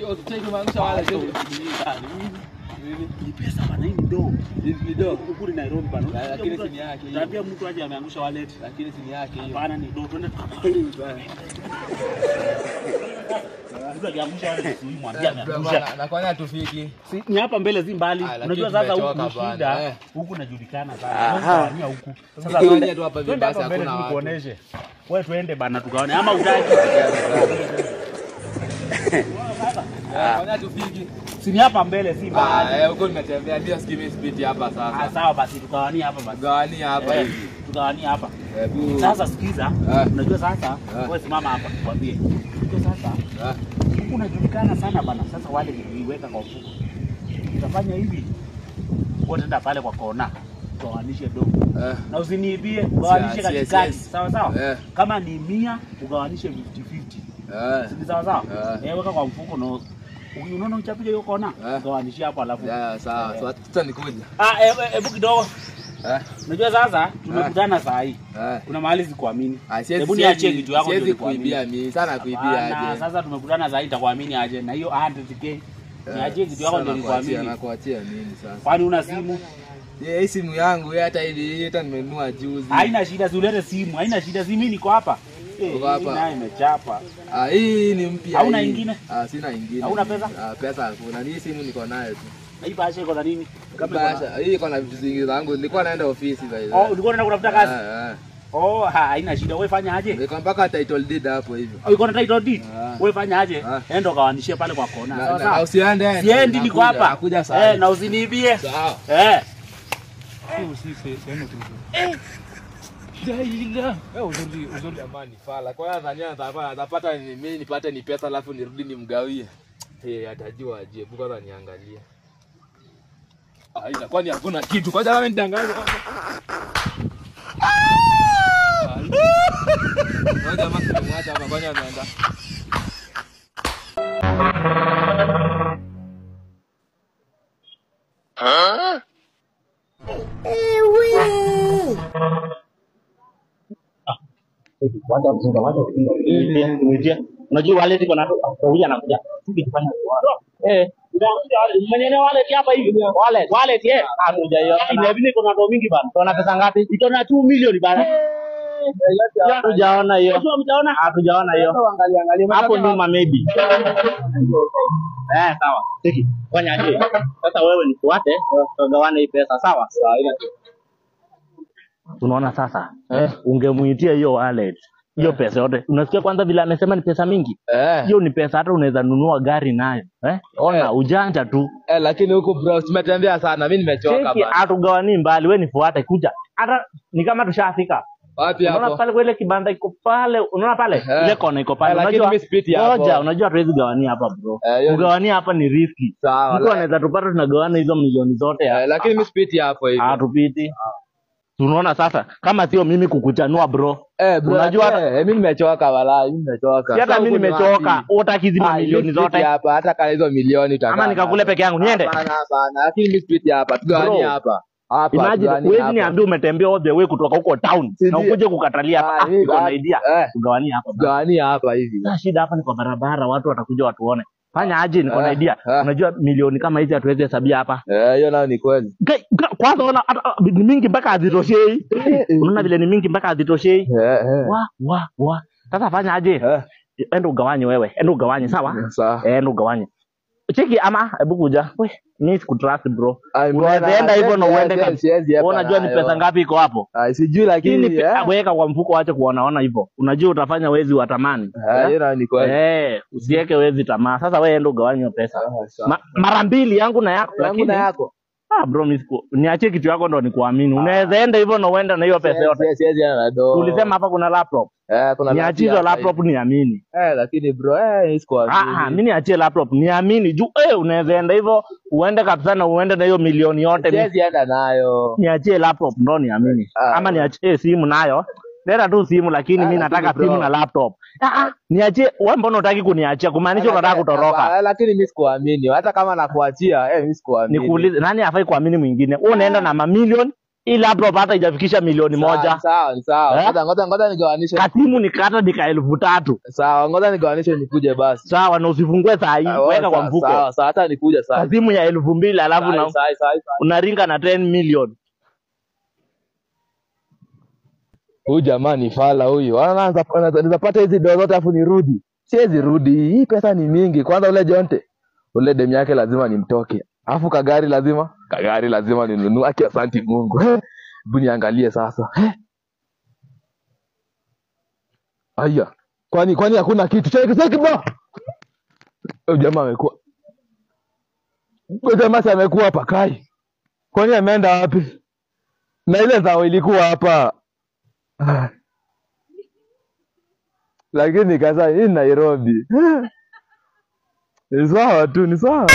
Utaki maangusha wale tu. Ni pesa bana, hii ndo. Ni ndo. Huko ni Nairobi bana. Lakini si ni yake hiyo. Tabia mtu aje ameangusha wallet. Lakini si ni yake hiyo. Bana ni ndo twende tukapanga. Na kwani tufiki? Ni hapa mbele zi mbali. Unajua sasa huku shida, huku najulikana sana. Unajua huku. Sasa tuende tu hapa hivi basi hakuna watu. Tukuoneshe. Wewe tuende bana tukaone ama utaki. Kwani tufiki? Si ni hapa mbele si mbali. Huko nimetembea ndio skimi speed hapa sasa. Sawa basi tukawania hapa basi. Gawania hapa hivi. Tukawania hapa. Sasa sikiza, unajua sasa wewe simama hapa nikwambie. Unajua sasa huku unajulikana sana bana. Sasa wale niliweka kwa mfuko. Utafanya hivi. Wote ndio pale kwa kona. Ugawanishe dogo. Na usiniibie, ugawanishe katikati. Sawa sawa? Kama ni 100 ugawanishe 50-50. Si sawa sawa? Weka kwa mfuko na unaona uchapiga hiyo kona. Ugawanishie hapo alafu. Sawa. So tutanikuja. Hebu kidogo. Unajua sasa tumekutana saa hii. Kuna mahali sikuamini. Hebu niachie kitu yako ndio siwezi kuibia mimi. Sana kuibia aje. Sasa tumekutana saa hii itakuamini aje na hiyo 100k. Niachie kitu yako ndio nikuamini. Nakuachia nini sasa? Kwani una simu? Hii simu yangu hata hii hata nimenunua juzi. Haina shida, ulete simu. Haina shida, simu niko hapa. Uko hapa. Na imechapa. Hii ni mpya. Hauna nyingine? Sina nyingine. Hauna pesa? Pesa hakuna. Hii simu niko nayo tu. Hii bahasha iko na nini? Bahasha hii iko na vitu zingine zangu. Nilikuwa naenda ofisi by the way. Ulikuwa unaenda kutafuta kazi? Haina shida. Wewe fanya aje? Niko mpaka title deed hapo hivyo. Uko na title deed? Wewe fanya aje? Enda ukawanishie pale kwa kona. Sawa sawa. Usiende. Siendi, niko hapa. Nakuja sana. Na usiniibie. Sawa. Sema tu. Jaila. Uzuri amani fala. Kwa hiyo Tanzania atapata mimi nipate ni pesa alafu nirudi nimgawie. Atajua aje. Buka niangalia. Ila kwani hakuna kitu. Kwa jamaa nitangaza. Ngoja mama mwacha hapa kwani anaenda. Unajua wale tiko na huyu anakuja. Tukifanya mwenyewe wale hapa hivi wale hatujaiona. Inabidi kuna ndo mingi bana. Tuna pesa ngapi? Iko na 2 milioni bana. Hatujaona hiyo. Hatujaona hiyo. Angalia hapo nyuma maybe. Sawa. Tiki. Fanya aje? Sasa wewe nifuate, tugawane hii pesa sawa? Sawa. Tunaona sasa. Ungemuitia hiyo wallet. Hiyo pesa yote. Unasikia kwanza vile anasema ni pesa mingi? Hiyo ni pesa hata unaweza nunua gari nayo. Ona ujanja tu. Lakini huko bro tumetembea sana. Mimi nimechoka bana. Hatugawani mbali, wewe nifuate kuja. Hata ni kama tushafika. Wapi hapo? Unaona pale ile kibanda iko pale, unaona pale? Ile kona iko pale. Unajua mimi speed hapo. Unajua hatuwezi gawania hapa bro. Kugawania hapa ni risky. Sawa. Mtu anaweza tupata tunagawana hizo milioni zote. Lakini mimi speed hapo hivi. Hatupiti. Tunaona sasa kama sio mimi kukuchanua bro. Bro unajua mimi nimechoka wala, mimi nimechoka. Hata mimi nimechoka. Utaki milioni zote hapa hata kama hizo milioni utaka. Ama nikakule peke yangu niende. Hapana. Lakini mimi speed hapa. Tugawania hapa. Imagine wewe niambie umetembea all the way kutoka huko town na ukuje kukatalia hapa. Uko na idea. Tugawania hapa. Tugawania hapa hivi. Shida hapa ni kwa barabara, watu watakuja watuone. Fanya aje niko na idea. Unajua milioni kama hizi hatuwezi hesabia hapa. Hiyo nayo ni kweli. Kwanza ona ni mingi mpaka hazitoshei. Unaona vile ni mingi mpaka hazitoshei. Wa. Sasa fanya aje? Enda ugawanye wewe. Enda ugawanye sawa? Enda ugawanye. Cheki ama hebu kuja. Mimi sikutrust bro. Unaenda hivyo na uende kabisa. Unajua ni pesa ngapi iko hapo? Sijui lakini weka kwa mfuko acha kuonaona hivyo. Unajua utafanya wezi wa tamani. Hiyo ni kweli. Usiweke wezi tamaa. Sasa wewe enda ugawanye pesa. Mara mbili yangu na yako. Yangu na yako. Bro niachie kitu yako ndo nikuamini. Unaweza enda hivyo na uende na hiyo pesa yote. Siwezi na do. Ulisema hapa kuna laptop. Kuna niachie laptop niamini. Lakini bro sikuamini. Mimi niachie laptop niamini juu unaweza enda hivyo uende kabisa na uende na hiyo milioni yote. Siwezi enda nayo. Niachie laptop ndo niamini. Ama niachie simu nayo. Leta tu simu lakini mimi nataka simu na laptop. Niachie wewe mbona unataka kuniachia kumaanisha unataka kutoroka? Lakini mimi sikuamini hata kama nakuachia mimi sikuamini. Nikuulize nani afai kuamini mwingine? Wewe unaenda na mamilioni Hii laptop hata haijafikisha milioni moja. Sawa, sawa. Ngoja nigawanishe. Katimu nikata nika 3,000. Sawa, ngoja nigawanishe nikuje basi. Sawa, na usifungue saa hii, weka kwa mfuko. Sawa, hata nikuja sasa. Katimu ya 2,000 alafu na unaringa na 10 million. Huyu jamani fala huyu. Anaanza pata hizi dola zote afu nirudi. Siwezi rudi. Hii pesa ni mingi. Kwanza ule Jonte. Ule demu yake lazima nimtoke. Afu kagari lazima ninunue. Aki asanti Mungu. Hebu niangalie sasa. Aya. Kwani hakuna kitu. Cheki bro. Huyu jamaa amekuwa. Huyu jamaa amekuwa hapa kai. Kwani ameenda wapi? Na ile zao ilikuwa hapa. Lakini kaza hii Nairobi. Ni sawa tu, ni sawa.